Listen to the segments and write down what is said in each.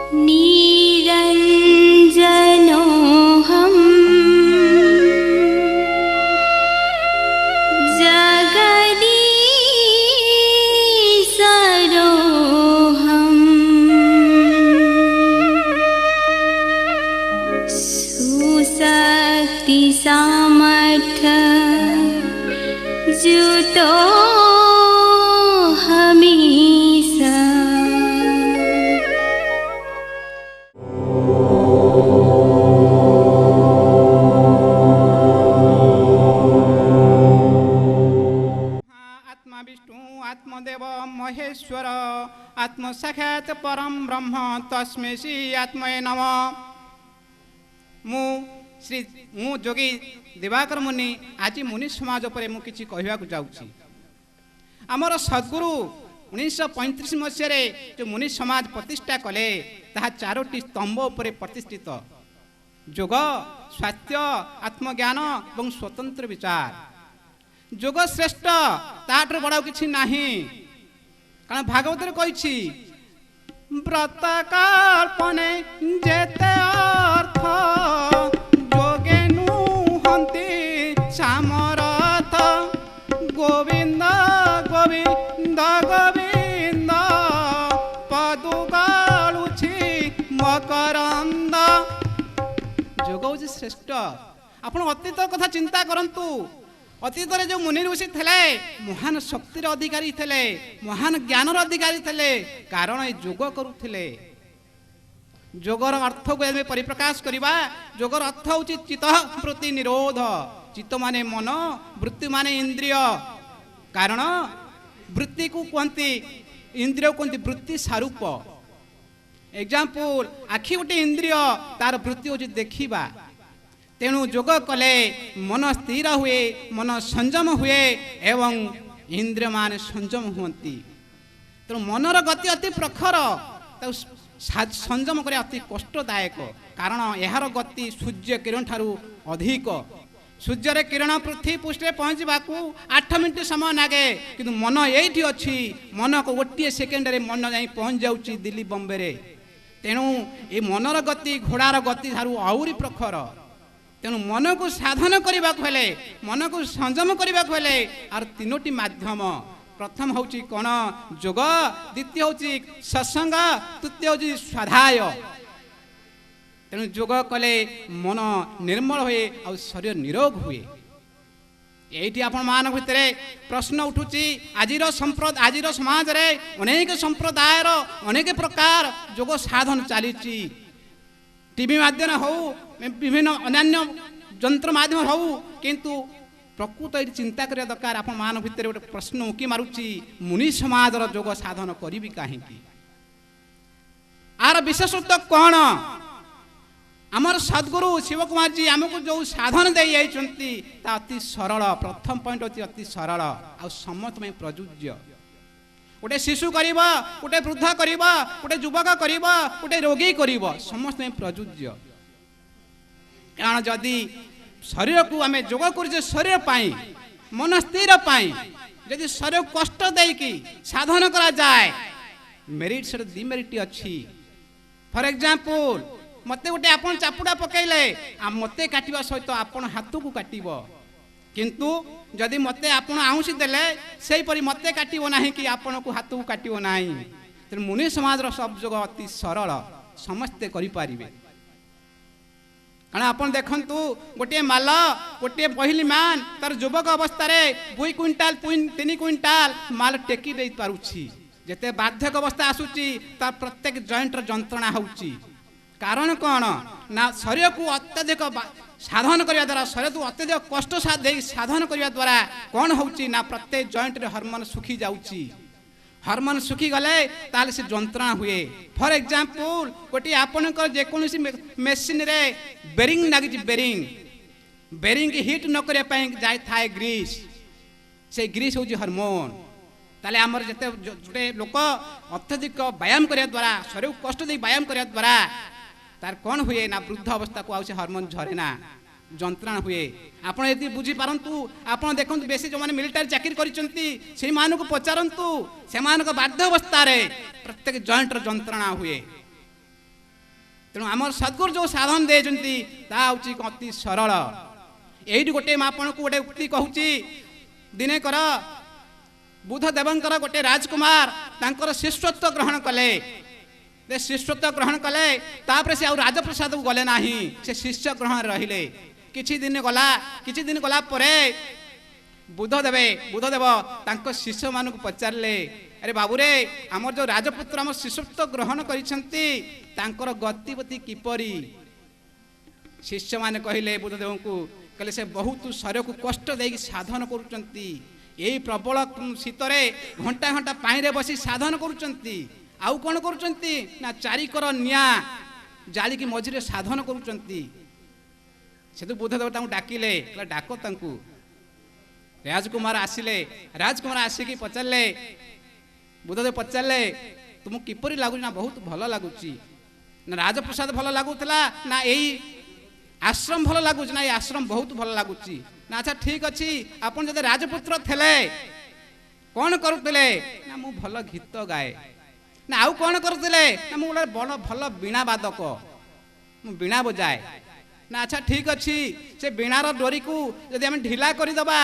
निरञ्जनोऽहम् जगदीशरोऽहम् सुशक्तिसामर्थ्य जुटो आत्मदेव महेश्वर आत्मसाक्षात् परम ब्रह्म तस्मै श्री आत्मये नमः। मु जोगी दिवाकर मुनि आज मुनि समाज पर मु किछि कहबाक जाउछि। आमर सद्गुरु 1935 मसीह जो मुनि समाज प्रतिष्ठा कले ताहा चारोटी स्तंभ उपर प्रतिष्ठित जोग स्वास्थ्य आत्मज्ञान और स्वतंत्र विचार। जोग श्रेष्ठ ताठर बड़ा किछि नाही कारण भागवत कही व्रत कल्पने जेते अर्थ जोगे नुहंती सामरथ गोविंद गोविंद गोविंद पदुगालुछि मकरंद। जोग हूँ श्रेष्ठ। आपण अतीत कथा चिंता करंतु। अतीत जो मुनि ऋषि थे महान शक्तिर अधिकारी थे महान ज्ञानर अधिकारी थे कारण ये जोग करुले। जोगर अर्थ को परिप्रकाश करवा जोगर अर्थ हूँ चित्त वृत्ति निरोध। चित्त माने मन वृत्ति माने इंद्रिय कारण वृत्ति को कहती इंद्रिय को कहती वृत्ति स्वरूप। एग्जाम्पल आखि गोटे इंद्रिय तार वृत्ति हूँ देखा तेणु जोग कले मन स्थिर हुए मन संयम हुए एवं इंद्रिय मान संयम हुंती। तेणु मनर गति अति प्रखर संयम करे अति कष्टदायक कारण यार गति सूर्य किरण ठारू अधिक। सूर्यर किरण पृथ्वी पृष्ठे पहुँचवा 8 मिनिट समय लगे किंतु मन ये अच्छी मन को गोटे सेकेंड रे मन जा पहुँच जाऊँगी दिल्ली बॉम्बे रे। तेणु ये मनर गति घोड़ार गति ठारू आहरी प्रखर। तेणु मन को साधन करने हेले मन को संयम करने हेले आर तीनोटी माध्यम। प्रथम हूँ कौन जोग द्वितीय हूँ सत्संग तृतीय हूँ स्वाध्याय। तेणु जोग कले मन निर्मल हुए और शरीर निरोग हुए। ये आपण मान भितर प्रश्न उठुची आजिर समाज रे अनेक संप्रदायर अनेक प्रकार जोग साधन चली टीवी माध्यम हो विभिन्न अन्य जंत्र माध्यम हो किंतु प्रकृत ये चिंता करिया दरकार। आप मान भितर गोटे प्रश्न उकी मारुची मुनि समाज जोग साधन करी कहीं आर विशेषत्व कौन। आमर सद्गुरु शिव कुमार जी आमको जो साधन दे अति सरल। प्रथम पॉइंट अच्छी अति सरल आ समस्त में प्रযোज्य। गोटे शिशु कर गोटे वृद्ध कर गोटे युवक कर गोटे रोगी कर समस्त में प्रযোज्य। कारण जदि शरीर को आम जोग कर शरीर पाई मन स्थिर पाई जदि शरीर कष्ट देकी साधन करा जाए मेरिट से डिमेरिट अच्छी। फॉर एग्जांपल मते गोटे आपन चापुड़ा पकईले मते काटिबा सहित आपन हाथ को काटिबो किंतु जदि मते आपन आउसी देले सेही परि मते काटिबो नाही कि आपन को हाथ को काटिबो नाही। त मुनि समाज रो सब जोग अति सरल समस्ते करि पारिबे। कारण आपन देखंतु गोटे माल गोटे पहिली मान तार युवक अवस्था रे 2 क्विंटाल 3 क्विंटाल माल टेकी दे पारुछि। जेते बाध्यक अवस्था आसुची तार प्रत्येक जॉइंट रो जंत्रणा होउची। कारण कौन ना शरीर को अत्यधिक साधन करने द्वारा शरीर को अत्यधिक कष्ट साधन करने द्वारा कौन होउची ना प्रत्येक जॉइंट रे हार्मोन सुखी जाउची। हार्मोन सुखी गले ताले से जंत्रणा हुए। फॉर एग्जांपल गोटे आपनकर जेकोसी मेसिन रे बेरिंग लागी बेरिंग हिट न करया पई जाय थाए ग्रीस से ग्रीस होउची हार्मोन। ताले आमर जते जोटे लोक अत्यधिक व्यायाम करने द्वारा शरीर को कष्ट दे व्यायाम करने द्वारा तार कौन हुए ना वृद्ध अवस्था को आउसे हार्मोन झरे ना जंत्रणा हुए। आपण यदि बुझी पारंतु आपण देखंतु बेसी जो माने मिलिटरी चाकरी करिसंती सेही मानको पचारंतु से मानको बाध्य अवस्था रे प्रत्येक जॉइंट रो जंत्रणा हुए। तेणु आमर सद्गुरु जो साधन देती ता हूँ अति सरल। यही गोटे आपन को गोटे उक्ति कहूँ दिने कर बुद्धदेवंकर गोटे राजकुमार तांकर शिष्यत्व ग्रहण कले शिष्यत्व ग्रहण कले तापर से राजप्रसाद को गले ना से शिष्य ग्रहण रहिले किछि दिन गला परे बुद्धदेव तांको शिष्य मान को पचारे अरे बाबूरे आमर जो राजपुत्र आम शिष्यत्व ग्रहण करिसेंती तांकर गतिविधि किपरि शिष्य माने कहले बुद्धदेव को कहले से बहुत शरीर को कष्ट देकी साधन करुचंती यही प्रबल शीतरे घंटा घंटा पानी रे बसी साधन करुचंती आउ कौन करुचंती ना चारिकर निया जाली की मझिरे साधन करुचंती से तो बुद्धदेव तांको डाकिले डाक तांको राजकुमार आसिले राजकुमार आसिकी पचारे बुद्धदेव पचारे तुमको किपरि लगुच ना बहुत भल लगुच ना राजप्रसाद भल लगुला ना यही आश्रम भल लगुच ना ये आश्रम बहुत भल लगुच ना अच्छा ठीक अच्छी आपन जब राजपुत्र थे कौन करुले ना मु भल गीत गाए ना आउ कौन करुले ना मुझे बड़ भल वीणा बादक मु वीणा बजाए ना अच्छा ठीक अच्छी से वीणार डोरी को जब आम ढिला करदबा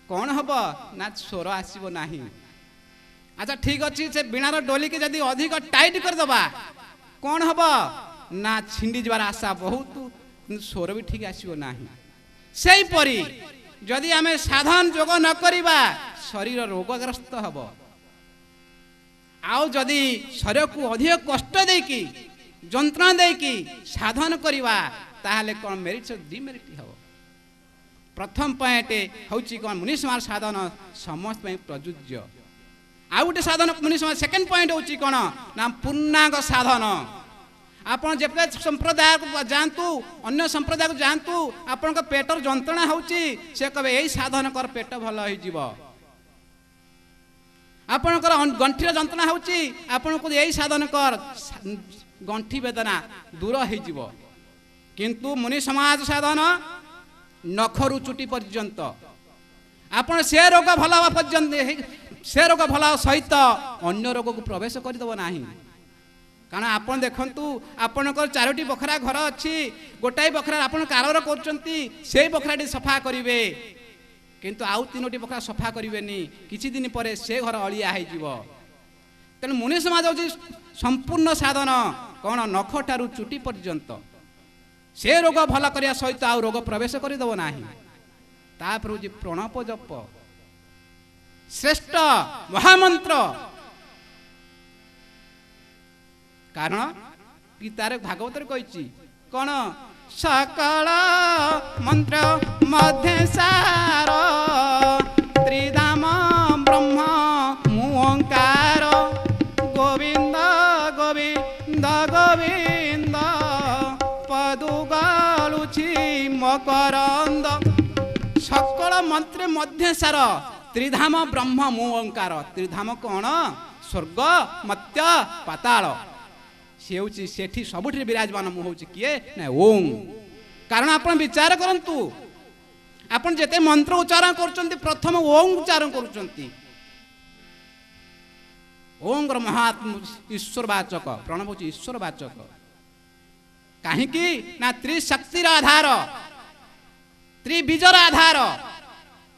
कौन हम ना स्वर आसब ना। अच्छा ठीक अच्छी से वीणार डोली के जब अधिक टाइट करदबा कौन हम ना छिंडी जबार आशा बहुत स्वर भी ठीक आसब ना। से परी जदि आम साधन जोग न करिबा शरीर रोगग्रस्त हब आउ जदि शरीर को अधिक कष्ट देकी जंत्रणा देकी साधन करिबा ताहले कौन मेरिट डिमेरिट हब। प्रथम पॉइंट हूँ कौन मुनि समाज साधन समस्त प्रযোज्य आउ गोटे साधन मुनि समाज सेकेंड पॉइंट हूँ कौन ना पूर्णांग साधन आपन जब संप्रदाय को जातु अन्य संप्रदाय को जातु आपण पेटर जंत्रणा होची से कहे यही साधन कर पेट भल हो आपणकर गंठीर जंत्रणा होची आपण को यही साधन कर गंठी वेदना दूर हो किंतु मुनि समाज साधन नखरु चुटी पर्यंत आपण से रोग भल हवा पर्यंत से रोग भल सहित अन्य रोग को प्रवेश करदेव नाही। कारण आपन देखंतु आपनकर चारोटी बखरा घर अच्छी गोटाई बखरा आपन कारर करचंती से बखराटी सफा करिवे किंतु आउ तीनोटी बखरा सफा करिवेनी किछि दिन परे से घर अलिया हो जीव। तेणु मुनि समाज होची संपूर्ण साधन कौन नखठारु चुटी पर्यंत से रोग भल करिया सहित आउ रोग प्रवेश करदेव नाही। तापर होची प्रणव जप श्रेष्ठ महामंत्र कारण गीतार भागवत कही कौन सकल मंत्र मध्य सार त्रिधाम ब्रह्म मुओंकार गोविंद गोविंद गोविंद पदुगालुछि मकरंद सकल मंत्र मध्य सार त्रिधाम ब्रह्म मुओंकार त्रिधाम कौन स्वर्ग मत्य पाताल सी हूँ सेठी सबुठ विराजमान हूँ किए ना ओम। कारण आप विचार करंतु आपन जेते मंत्र उच्चारण कर प्रथम ओम उच्चारण कर ओम महात्म ईश्वरवाचक प्रणव हूँ ईश्वरवाचक कहीं ना त्रिशक्तिर आधार त्रिबीजर आधार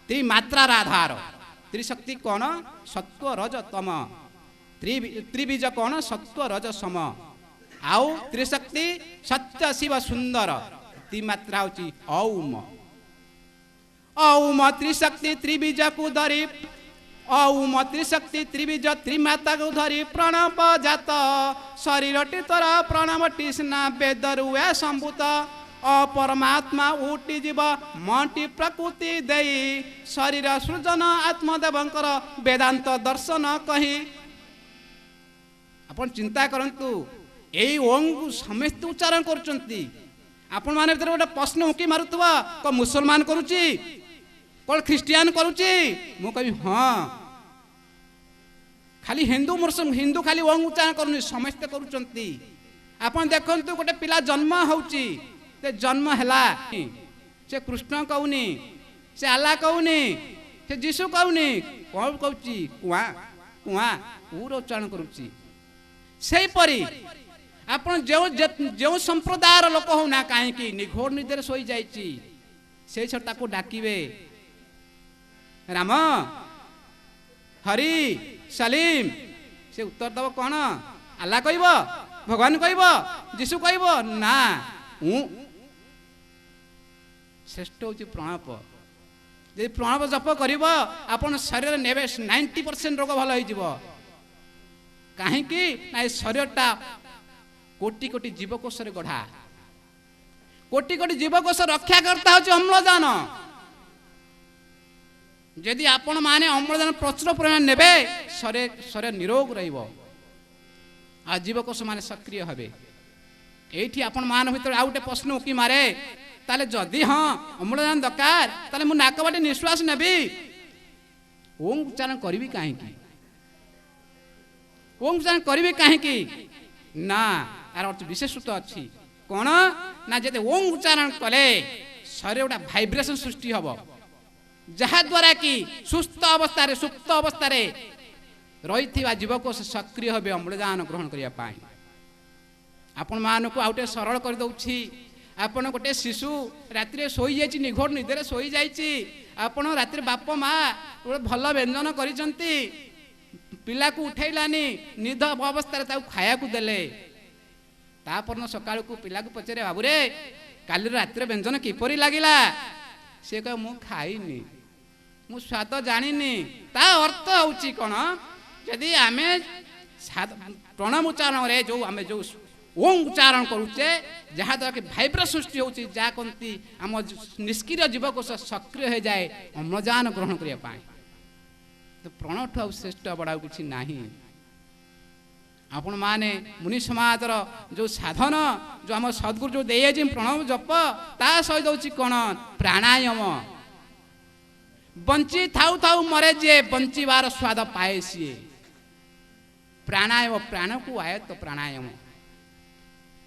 त्रिमात्रार आधार त्रिशक्ति कौन सत्व रज तम त्रिबीज कौन सत्व रज सम आउ त्रिशक्ति सत्य शिव सुंदर त्रिमात्रा होची औम औम त्रिशक्ति त्रिबीज को धरी औम त्रिशक्ति त्रिबीज त्रिमाता को धरी प्रणव जात शरीरटी तर प्रणवटी स्ना वेदरुए संभूत अपरमात्मा उठी जीव मटी प्रकृति देई शरीर सृजन आत्मदेवंकर वेदांत दर्शन कही। अपन चिंता करंतु यही ओम को समस्त उच्चारण करचंती आपण माने भीतर गोटे प्रश्न उकी मारुथवा को मुसलमान करूची कौन ख्रिस्टियान करूची मु कहि हाँ खाली हिंदू खाली ओम उच्चारण करूनी समस्त करूचंती। आपण देखंतु गोटे पिला जन्म होउची ते जन्म हैला से कृष्ण कहूनी से आला कहूनी से जीशु कहूनी कौन कहूची कुआ कुआ पूरा उच्चारण करूची। से परी ଆପଣ ଯେଉଁ ସମ୍ପ୍ରଦାୟର ଲୋକ ହଉନା କାହିଁକି ନିଘୋଡ଼ ନିଦରେ ଶୋଇଯାଇଛି ସେଇ ଛୋଟ ତାକୁ ଡାକିବେ ରାମ ହରି ସଲିମ ସେ ଉତ୍ତର ଦେବ କ'ଣ ଆଲ୍ଲାହ କହିବ ଭଗବାନ କହିବ ଯୀଶୁ କହିବ ନା ଶ୍ରେଷ୍ଠ ହେଉଛି ପ୍ରଣବ ଯଦି ପ୍ରଣବ ଜପ କରିବ ଆପଣ ଶରୀରରେ ନେବେ 90% ରୋଗ ଭଲ ହେଇଯିବ କାହିଁକି ନା ଏ ଶରୀରଟା କୋଟି କୋଟି ଜୀବକୋଷରେ ଗଢ଼ା କୋଟି କୋଟି ଜୀବକୋଷ ରକ୍ଷାକର୍ତ୍ତା ହେଉଛି ଅମ୍ଳଜାନ ଯଦି ଆପଣ ମାନେ ଅମ୍ଳଜାନ ପ୍ରଚୁର ପରିମାଣ ନେବେ ଶରୀର ନିରୋଗ ରହିବ ଆଉ ଜୀବକୋଷ ମାନେ ସକ୍ରିୟ ହେବେ ଏଇଠି ଆପଣ ମାନଙ୍କ ଭିତରେ ଆଉ ଗୋଟେ ପ୍ରଶ୍ନ ଉକି ମାରେ ତାହେଲେ ଯଦି ହଁ ଅମ୍ଳଜାନ ଦରକାର ତାହେଲେ ମୁଁ ନାକ ବାଟେ ନିଶ୍ୱାସ ନେବି ଓଁ ଉଚ୍ଚାରଣ କରିବି କାହିଁକି ଓଁ ଉଚ୍ଚାରଣ କରିବି କାହିଁକି ନା ତାର ବିଶେଷତ୍ୱ ଅଛି କ'ଣ ନା ଯଦି ଓଁ ଉଚ୍ଚାରଣ କଲେ ଶରୀର ଗୋଟେ ଭାଇବ୍ରେସନ ସୃଷ୍ଟି ହେବ ଯାହାଦ୍ୱାରା କି ସୁସ୍ଥ ଅବସ୍ଥାରେ ସୁପ୍ତ ଅବସ୍ଥାରେ ରହିଥିବା ଜୀବକୋଷ ସକ୍ରିୟ ହେବେ ଅମ୍ଳଜାନ ଗ୍ରହଣ କରିବା ପାଇଁ ଆପଣମାନଙ୍କୁ ଆଉ ଟିକେ ସରଳ କରିଦେଉଛି ଆପଣ ଗୋଟେ ଶିଶୁ ରାତିରେ ଶୋଇଯାଇଛି ନିଘୋଡ଼ ନିଦରେ ଶୋଇଯାଇଛି ଆପଣ ରାତିରେ ବାପ ମା ଗୋଟେ ଭଲ ବ୍ୟଞ୍ଜନ କରିଛନ୍ତି ପିଲାକୁ ଉଠେଇଲାନି ନିଦ ଅବସ୍ଥାରେ ତାକୁ ଖାଇବାକୁ ଦେଲେ ତାପରଦିନ ସକାଳକୁ ପିଲାକୁ ପଚାରେ ବାବୁରେ କାଲି ରାତିରେ ବ୍ୟଞ୍ଜନ କିପରି ଲାଗିଲା ସେ କହିବ ମୁଁ ଖାଇନି ମୁଁ ସ୍ୱାଦ ଜାଣିନି ତା ଅର୍ଥ ହେଉଛି କ'ଣ ଯଦି ଆମେ ପ୍ରଣବ ଉଚ୍ଚାରଣରେ ଆମେ ଯେଉଁ ଓଁ ଉଚ୍ଚାରଣ କରୁଛେ ଯାହାଦ୍ୱାରା କି ଭାଇବ୍ରେସନ ସୃଷ୍ଟି ହେଉଛି ଯାହା କହନ୍ତି ଆମ ନିଷ୍କ୍ରିୟ ଜୀବକୋଷ ସକ୍ରିୟ ହୋଇଯାଏ ଅମ୍ଳଜାନ ଗ୍ରହଣ କରିବା ପାଇଁ ତ ପ୍ରାଣଠୁ ଆଉ ଶ୍ରେଷ୍ଠ ବଡ଼ ଆଉ କିଛି ନାହିଁ ଆପଣମାନେ ମୁନି ସମାଜର ଯେଉଁ ସାଧନ ଯେଉଁ ଆମ ସଦ୍ଗୁରୁ ଯେଉଁ ଦେଇଯାଇଛି ପ୍ରଣବ ଜପ ତା ସହିତ ହେଉଛି କ'ଣ ପ୍ରାଣାୟାମ ବଞ୍ଚି ଥାଉ ଥାଉ ମରେ ଯିଏ ବଞ୍ଚିବାର ସ୍ୱାଦ ପାଏ ସିଏ ପ୍ରାଣାୟାମ ପ୍ରାଣକୁ ଆୟତ୍ତ ପ୍ରାଣାୟାମ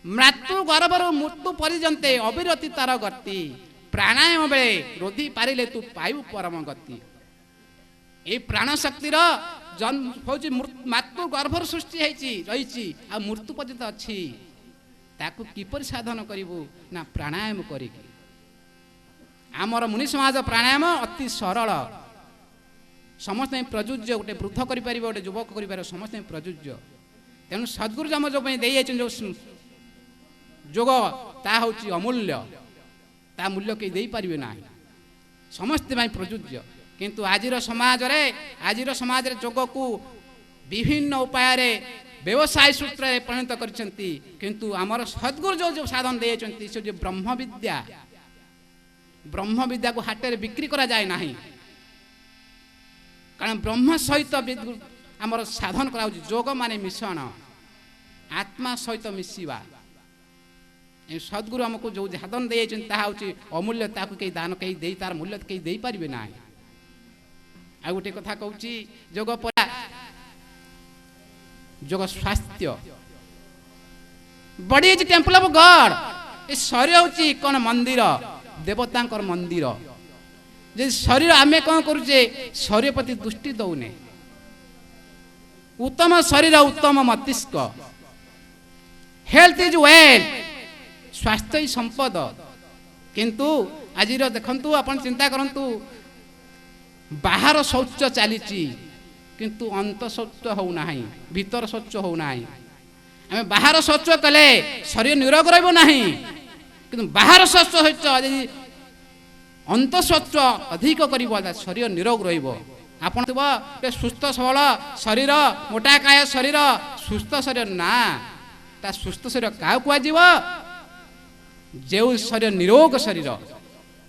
ମୃତ୍ୟୁ ଗର୍ଭରୁ ମୃତ୍ୟୁ ପର୍ଯ୍ୟନ୍ତେ ଅବିରତି ତାର ଗତି ପ୍ରାଣାୟାମ ବେଳେ ରୋଧି ପାରିଲେ ତୁ ପାଇବୁ ପରମ ଗତି এই ପ୍ରାଣ ଶକ୍ତିର ହେଉଛି ମୃତ୍ୟୁ ଗର୍ଭରୁ ସୃଷ୍ଟି ହେଇଛି ରହିଛି ଆଉ ମୃତ୍ୟୁ ପର୍ଯ୍ୟନ୍ତ ଅଛି ତାକୁ କିପରି ସାଧନ କରିବୁ ନା ପ୍ରାଣାୟାମ କରିକି ଆମର ମୁନି ସମାଜ ପ୍ରାଣାୟାମ ଅତି ସରଳ ସମସ୍ତେ ପ୍ରଯୁଜ୍ୟ ଗୋଟେ ବୃଦ୍ଧ କରିପାରିବ ଗୋଟେ ଯୁବକ କରିପାରିବ ସମସ୍ତେ ପ୍ରଯୁଜ୍ୟ ତେଣୁ ସଦ୍ଗୁରୁ ଆମ ଯେଉଁ ପାଇଁ ଦେଇଯାଇଛନ୍ତି ଯେଉଁ ଯୋଗ ତାହା ହେଉଛି ଅମୂଲ୍ୟ ତା ମୂଲ୍ୟ କେହି ଦେଇପାରିବେ ନାହିଁ ସମସ୍ତେ ପାଇଁ ପ୍ରଯୁଜ୍ୟ କିନ୍ତୁ ଆଜିର ସମାଜରେ ଯୋଗକୁ ବିଭିନ୍ନ ଉପାୟରେ ବ୍ୟବସାୟ ସୂତ୍ରରେ ପରିଣତ କରିଛନ୍ତି କିନ୍ତୁ ଆମର ସଦ୍ଗୁରୁ ଯେଉଁ ସାଧନ ଦେଇଛନ୍ତି ସେ ଯେଉଁ ବ୍ରହ୍ମବିଦ୍ୟାକୁ ହାଟରେ ବିକ୍ରି କରାଯାଏ ନାହିଁ କାରଣ ବ୍ରହ୍ମ ସହିତ ଆମର ସାଧନ କରାଯାଉଛି ଯୋଗ ମାନେ ମିଶ୍ରଣ ଆତ୍ମା ସହିତ ମିଶିବା ସଦ୍ଗୁରୁ ଆମକୁ ଯେଉଁ ସାଧନ ଦେଇଛନ୍ତି ତାହା ହେଉଛି ଅମୂଲ୍ୟ ତାକୁ କେହି ଦାନ କେହି ଦେଇ ତାର ମୂଲ୍ୟ କେହି ଦେଇପାରିବେ ନାହିଁ ଆଉ ଗୋଟେ କଥା କହୁଛି ଯୋଗ ପରା ଯୋଗ ସ୍ୱାସ୍ଥ୍ୟ ବଡି ଇଜ ଟେମ୍ପଲ ଅଫ ଗଡ୍ ଏ ଶରୀର ହେଉଛି କ'ଣ ମନ୍ଦିର ଦେବତାଙ୍କର ମନ୍ଦିର ଯେ ଶରୀର ଆମେ କ'ଣ କରୁଛେ ଶରୀର ପ୍ରତି ଦୃଷ୍ଟି ଦଉନେ ଉତ୍ତମ ଶରୀର ଉତ୍ତମ ମସ୍ତିଷ୍କ ହେଲ୍ଥ ଇଜ ୱେଲ୍ଥ ସ୍ୱାସ୍ଥ୍ୟ ହିଁ ସମ୍ପଦ କିନ୍ତୁ ଆଜିର ଦେଖନ୍ତୁ ଆପଣ ଚିନ୍ତା କରନ୍ତୁ ବାହାର ଶୌଚ ଚାଲିଛି କିନ୍ତୁ ଅନ୍ତ ଶୌଚ ହେଉନାହିଁ ଭିତର ଶୌଚ ହେଉନାହିଁ ଆମେ ବାହାର ଶୌଚ କଲେ ଶରୀର ନିରୋଗ ରହିବ ନାହିଁ କିନ୍ତୁ ବାହାର ଶୌଚ ଯଦି ଅନ୍ତ ଶୌଚ ଅଧିକ କରିବ ଶରୀର ନିରୋଗ ରହିବ ଆପଣ ଥିବ ସୁସ୍ଥ ସବଳ ଶରୀର ମୋଟାକାୟ ଶରୀର ସୁସ୍ଥ ଶରୀର ନା ତା ସୁସ୍ଥ ଶରୀର କାହାକୁ କୁହାଯିବ ଯେଉଁ ଶରୀର ନିରୋଗ ଶରୀର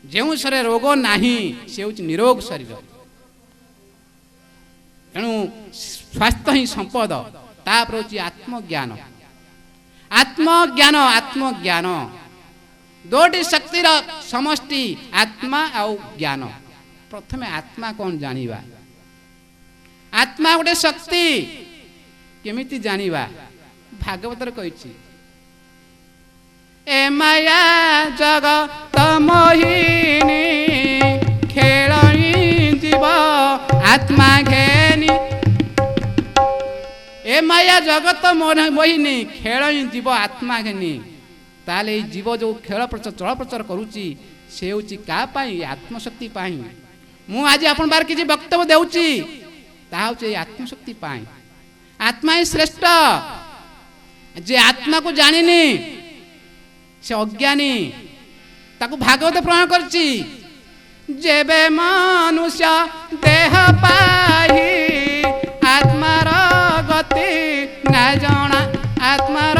ଯେଉଁ ଶରୀର ରୋଗ ନାହିଁ ସେ ହେଉଛି ନିରୋଗ ଶରୀର ତେଣୁ ସ୍ୱାସ୍ଥ୍ୟ ହିଁ ସମ୍ପଦ ତାପରେ ହେଉଛି ଆତ୍ମଜ୍ଞାନ ଦୁଇଟି ଶକ୍ତିର ସମଷ୍ଟି ଆତ୍ମା ଆଉ ଜ୍ଞାନ ପ୍ରଥମେ ଆତ୍ମା କ'ଣ ଜାଣିବା ଆତ୍ମା ଗୋଟେ ଶକ୍ତି କେମିତି ଜାଣିବା ଭାଗବତରେ କହିଛି ଏ ମାୟା ଜଗତ ମୋହିନୀ ଖେଳଣି ଯିବ ଆତ୍ମା ଘେନି ଏ ମାୟା ଜଗତ ମୋହିନୀ ଖେଳ ହିଁ ଜୀବ ଆତ୍ମା ଘେନି। ତାହେଲେ ଏଇ ଜୀବ ଯେଉଁ ଖେଳ ଚଳପ୍ରଚାର କରୁଛି ସେ ହେଉଛି କାହା ପାଇଁ? ଆତ୍ମଶକ୍ତି ପାଇଁ। ମୁଁ ଆଜି ଆପଣଙ୍କ ପାଖରେ କିଛି ବକ୍ତବ୍ୟ ଦେଉଛି ତାହା ହେଉଛି ଏଇ ଆତ୍ମଶକ୍ତି ପାଇଁ। ଆତ୍ମା ହିଁ ଶ୍ରେଷ୍ଠ। ଯେ ଆତ୍ମାକୁ ଜାଣିନି ସେ ଅଜ୍ଞାନୀ। ତାକୁ ଭାଗବତ ପ୍ରମାଣ କରିଛି। ଯେବେ ମନୁଷ୍ୟ ଦେହ ପାହି ଆତ୍ମାର ଗତି ନା ଜଣା, ଆତ୍ମାର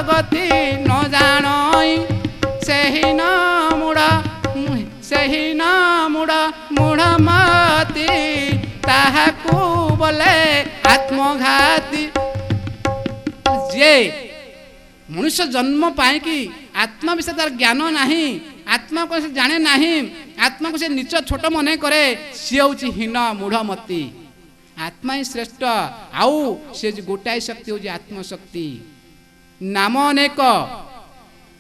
ଗତି ନ ଜାଣଇ ସେହି ନ ମୂଢ଼ ମତି ତାହାକୁ ବୋଲେ ଆତ୍ମଘାତୀ। ଯେ ମନୁଷ୍ୟ ଜନ୍ମ ପାଇଁକି ଆତ୍ମା ବିଷୟରେ ତାର ଜ୍ଞାନ ନାହିଁ, ଆତ୍ମାକୁ ସେ ଜାଣେ ନାହିଁ, ଆତ୍ମାକୁ ସେ ନିଚ ଛୋଟ ମନେ କରେ, ସିଏ ହେଉଛି ହୀନ ମୂଢ଼ମତି। ଆତ୍ମା ହିଁ ଶ୍ରେଷ୍ଠ। ଆଉ ସେ ଗୋଟାଏ ଶକ୍ତି ହେଉଛି ଆତ୍ମଶକ୍ତି। ନାମ ଅନେକ।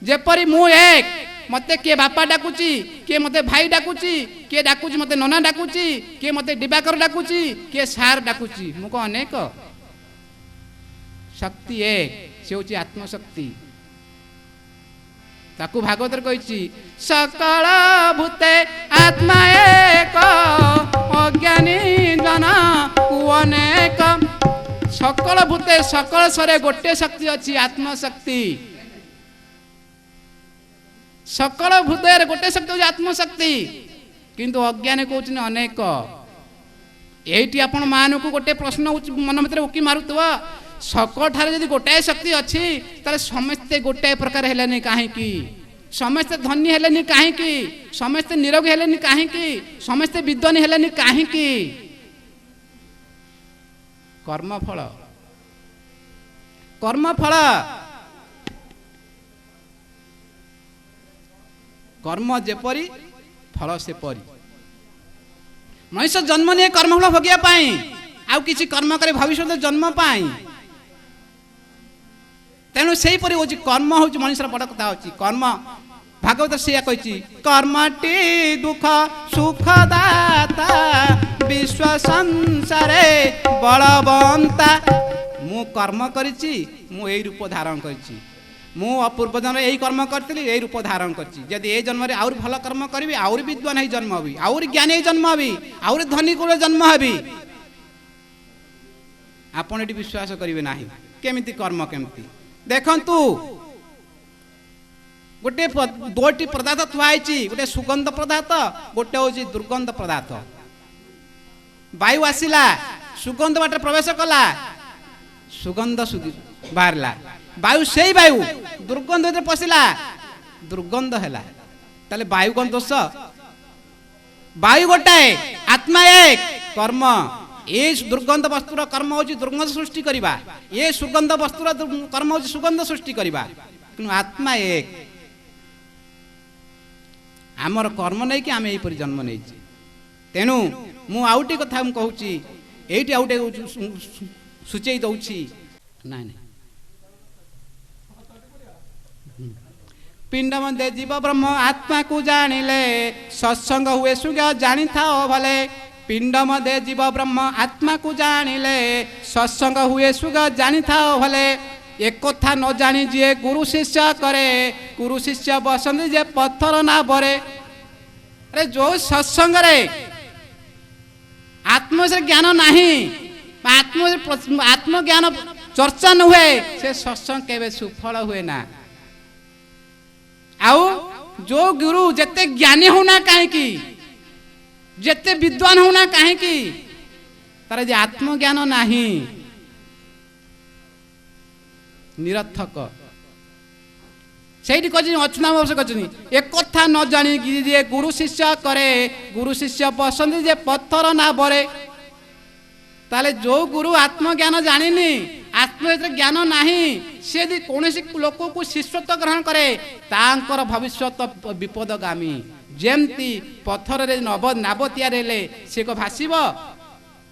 ଯେପରି ମୁଁ ଏକ, ମତେ କିଏ ବାପା ଡାକୁଛି, କିଏ ମତେ ଭାଇ ଡାକୁଛି, କିଏ ଡାକୁଛି ମତେ ନନା ଡାକୁଛି, କିଏ ମତେ ଦିବାକର ଡାକୁଛି, କିଏ ସାର୍ ଡାକୁଛି। ମୁଁ କଣ ଅନେକ? ଶକ୍ତି ଏକ, ସେ ହେଉଛି ଆତ୍ମଶକ୍ତି। ତାକୁ ଭାଗବତରେ କହିଛି ସକଳ ଭୂତେ ଆତ୍ମା ଏକ ଅଜ୍ଞାନୀ ଜନ ଅନେକ। ସକଳ ଭୂତେ ସକଳ ସ୍ୱରେ ଗୋଟିଏ ଶକ୍ତି ଅଛି, ଆତ୍ମଶକ୍ତି। ସକଳ ଭୂତରେ ଗୋଟିଏ ଶକ୍ତି ହେଉଛି ଆତ୍ମଶକ୍ତି, କିନ୍ତୁ ଅଜ୍ଞାନୀ କହୁଛନ୍ତି ଅନେକ। ଏଇଠି ଆପଣ ମାନଙ୍କୁ ଗୋଟିଏ ପ୍ରଶ୍ନ ମନ ଭିତରେ ଉକି ମାରୁଥିବ, ସକଳ ଠାରେ ଯଦି ଗୋଟାଏ ଶକ୍ତି ଅଛି ତାହେଲେ ସମସ୍ତେ ଗୋଟାଏ ପ୍ରକାର ହେଲେନି କାହିଁକି? ସମସ୍ତେ ଧନୀ ହେଲେନି କାହିଁକି? ସମସ୍ତେ ନିରୋଗୀ ହେଲେନି କାହିଁକି? ସମସ୍ତେ ବିଦ୍ୱାନୀ ହେଲେନି କାହିଁକି? କର୍ମଫଳ। କର୍ମଫଳ। କର୍ମ ଯେପରି ଫଳ ସେପରି। ମଣିଷ ଜନ୍ମ ନିଏ କର୍ମଫଳ ଭୋଗିବା ପାଇଁ, ଆଉ କିଛି କର୍ମ କରି ଭବିଷ୍ୟତ ଜନ୍ମ ପାଇଁ। ତେଣୁ ସେଇପରି ହେଉଛି କର୍ମ ହେଉଛି ମଣିଷର ବଡ଼ କଥା। ହେଉଛି କର୍ମ। ଭାଗବତ ସେଇଆ କହିଛି, କର୍ମଟି ଦୁଃଖ ସୁଖ ଦାତା ବିଶ୍ୱ ସଂସାରେ ବଳବନ୍ତା। ମୁଁ କର୍ମ କରିଛି, ମୁଁ ଏଇ ରୂପ ଧାରଣ କରିଛି। ମୁଁ ପୂର୍ବ ଜନ୍ମରେ ଏଇ କର୍ମ କରିଥିଲି, ଏଇ ରୂପ ଧାରଣ କରିଛି। ଯଦି ଏଇ ଜନ୍ମରେ ଆହୁରି ଭଲ କର୍ମ କରିବି, ଆହୁରି ବିଦ୍ୱାନ ହେଇ ଜନ୍ମ ହେବି, ଆହୁରି ଜ୍ଞାନୀ ହେଇ ଜନ୍ମ ହେବି, ଆହୁରି ଧନୀ କୂଳରେ ଜନ୍ମ ହେବି। ଆପଣ ଏଠି ବିଶ୍ୱାସ କରିବେ ନାହିଁ। କେମିତି କର୍ମ? କେମିତି ଦେଖନ୍ତୁ, ଗୋଟିଏ ଦୁଇଟି ପଦାର୍ଥ ଥୁଆ ହେଇଛି, ଗୋଟିଏ ସୁଗନ୍ଧ ପଦାର୍ଥ, ଗୋଟେ ହେଉଛି ଦୁର୍ଗନ୍ଧ ପଦାର୍ଥ। ବାୟୁ ଆସିଲା, ସୁଗନ୍ଧ ବାଟରେ ପ୍ରବେଶ କଲା, ସୁଗନ୍ଧ ବାହାରିଲା। ବାୟୁ ସେଇ ବାୟୁ ଦୁର୍ଗନ୍ଧ ଭିତରେ ପଶିଲା, ଦୁର୍ଗନ୍ଧ ହେଲା। ତାହେଲେ ବାୟୁ କଣ ଦୋଷ? ବାୟୁ ଗୋଟାଏ, ଆତ୍ମା ଏକ। କର୍ମ, ଏ ଦୁର୍ଗନ୍ଧ ବସ୍ତୁର କର୍ମ ହେଉଛି ଦୁର୍ଗନ୍ଧ ସୃଷ୍ଟି କରିବା, ଏ ସୁଗନ୍ଧ ବସ୍ତୁର କର୍ମ ହେଉଛି ସୁଗନ୍ଧ ସୃଷ୍ଟି କରିବା। କିନ୍ତୁ ଆତ୍ମା ଏକ। ଆମର କର୍ମ ନେଇକି ଆମେ ଏହିପରି ଜନ୍ମ ନେଇଛେ। ତେଣୁ ମୁଁ ଆଉ ଟିକେ କଥା ମୁଁ କହୁଛି, ଏଇଠି ଆଉ ଟିକେ ସୂଚେଇ ଦଉଛି। ନାଇଁ ନାଇଁ, ପିଣ୍ଡ ମଧ୍ୟରେ ଜୀବ ବ୍ରହ୍ମ ଆତ୍ମାକୁ ଜାଣିଲେ ସତ୍ସଙ୍ଗ ହୁଏ ସୁଜ୍ଞ ଜାଣିଥାଅ ଭଲେ। ପିଣ୍ଡ ମଧ୍ୟରେ ଜୀବ ବ୍ରହ୍ମ ଆତ୍ମାକୁ ଜାଣିଲେ ସତ୍ସଙ୍ଗ ହୁଏ ସୁଜ୍ଞ ଜାଣିଥାଅ ଭଲେ। ଏକଥା ନ ଜାଣି ଯିଏ ଗୁରୁ ଶିଷ୍ୟ କରେ, ଗୁରୁ ଶିଷ୍ୟ ବସନ୍ତି ଯେ ପଥର ନା ବରେ। ଆରେ ଯୋଉ ସତ୍ସଙ୍ଗରେ ଆତ୍ମରେ ଜ୍ଞାନ ନାହିଁ, ଆତ୍ମଜ୍ଞାନ ଚର୍ଚ୍ଚା ନ ହୁଏ, ସେ ସତ୍ସଙ୍ଗ କେବେ ସୁଫଳ ହୁଏ ନା। ଆଉ ଯୋଉ ଗୁରୁ ଯେତେ ଜ୍ଞାନୀ ହଉନା କାହିଁକି, ଯେତେ ବିଦ୍ୱାନ ହଉନା କାହିଁକି, ତାର ଯେ ଆତ୍ମଜ୍ଞାନ ନାହିଁ, ନିରର୍ଥକ। ସେଇଠି କହିଛନ୍ତି ଅଚ୍ୟୁତା ବର୍ଷ କହିଛନ୍ତି, ଏକଥା ନ ଜାଣି ଯିଏ ଗୁରୁ ଶିଷ୍ୟ କରେ, ଗୁରୁ ଶିଷ୍ୟ ବସନ୍ତି ଯେ ପଥର ନା ବରେ। ତାହେଲେ ଯୋଉ ଗୁରୁ ଆତ୍ମଜ୍ଞାନ ଜାଣିନି, ଆତ୍ମରେ ଜ୍ଞାନ ନାହିଁ, ସେ ଯଦି କୌଣସି ଲୋକକୁ ଶିଷ୍ୟତ୍ୱ ଗ୍ରହଣ କରେ, ତାଙ୍କର ଭବିଷ୍ୟତ ବିପଦଗାମୀ। ଯେମିତି ପଥରରେ ନାବ ତିଆରି ହେଲେ ସେ ଭାସିବ,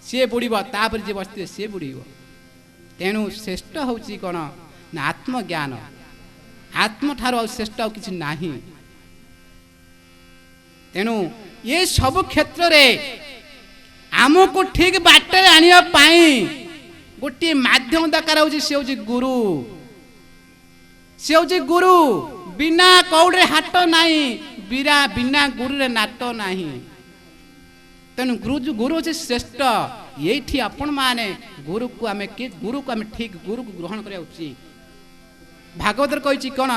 ସିଏ ବୁଡ଼ିବ, ତାପରେ ଯିଏ ବସିଥିବେ ସିଏ ବୁଡ଼ିବ। ତେଣୁ ଶ୍ରେଷ୍ଠ ହେଉଛି କ'ଣ ନା ଆତ୍ମଜ୍ଞାନ। ଆତ୍ମଠାରୁ ଆଉ ଶ୍ରେଷ୍ଠ ଆଉ କିଛି ନାହିଁ। ତେଣୁ ଏ ସବୁ କ୍ଷେତ୍ରରେ ଆମକୁ ଠିକ ବାଟରେ ଆଣିବା ପାଇଁ गोटे माध्यम दरकार हो गुरु से हूँ गुरु बिना कौड़े हाट नहीं बिना गुरु रे नाट नहीं तेणु गुरु हूँ श्रेष्ठ ये आपण माने गुरु को आम ठीक गुरु को ग्रहण करा उचित भागवत कही कौन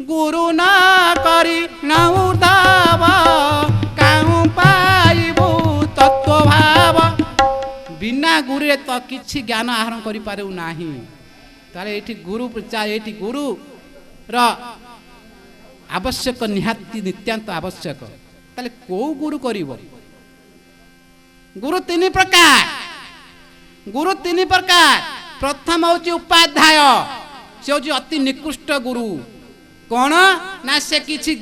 गुरु ना करी नाउदाव काहू पाइबू तत्व भाव बिना गुरु रे तो किछि ज्ञान आहरण करि पारू नाही ताले एठी गुरु प्रचार एठी गुरु र आवश्यक निहाती नित्यांत आवश्यक ताले को गुरु करिवो गुरु तीन प्रकार प्रथम होची उपाध्याय से होची अति निकृष्ट गुरु कौन ना से किछि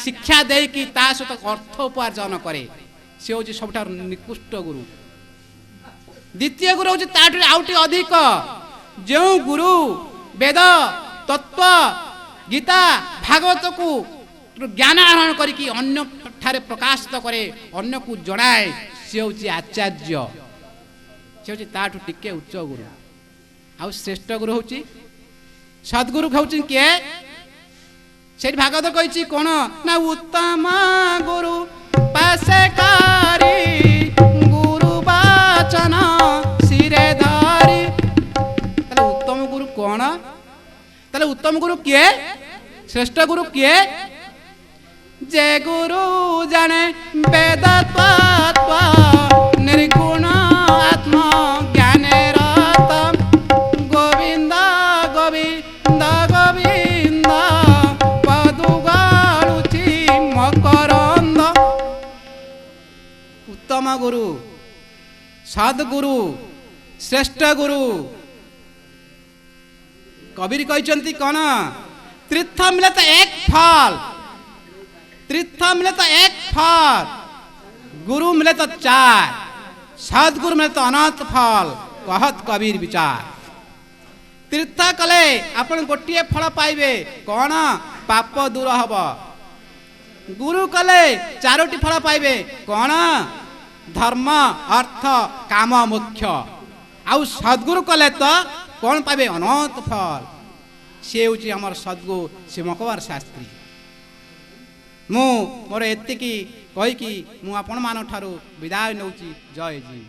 शिक्षा दे कि ता सहित अर्थ उपार्जन करे से होची सबटा निकृष्ट गुरु द्वितीय गुरु होची ताठु आउटी अधिक जो गुरु वेद तत्व गीता भागवत को ज्ञान आहरण करिकी अन्य ठारे प्रकाशित करे अन्य को जणाए से होची आचार्य से होची ताठु टिके उच्च गुरु आ श्रेष्ठ गुरु होची सद्गुरु होची के से भागवत कही कौन ना उत्तम गुरु पासे कारी गुरु वाचन सिरे धारी ताले उत्तम गुरु कौन ताले उत्तम गुरु किए श्रेष्ठ गुरु किए जे गुरु जाने वेद तत्व निर्गुण आत्मा ज्ञाने रत गोविंद गोविंद गोविंद पदुगाड़ुची मकरंद उत्तम गुरु सद्गुरु श्रेष्ठ गुरु कबीर कहते कौन तीर्थ मिले तो एक फल तीर्थ मिले तो एक फल गुरु मिले तो चार सद्गुरु मिले तो अनंत फल कहत कबीर विचार तीर्थ कले आपण गोटे फल पाइबे कौन पाप दूर हब गुरु कले चारोटी फल पाइबे कौन धर्म अर्थ काम मोक्ष आउ सद्गुरु कले तो कौन पाइबे अनंत फल से हूँ आमर सद्गुरु शिवकुमार शास्त्री मु मोर एतिकी कहीकि मु आपण मान ठारू विदाय नौची जय जी।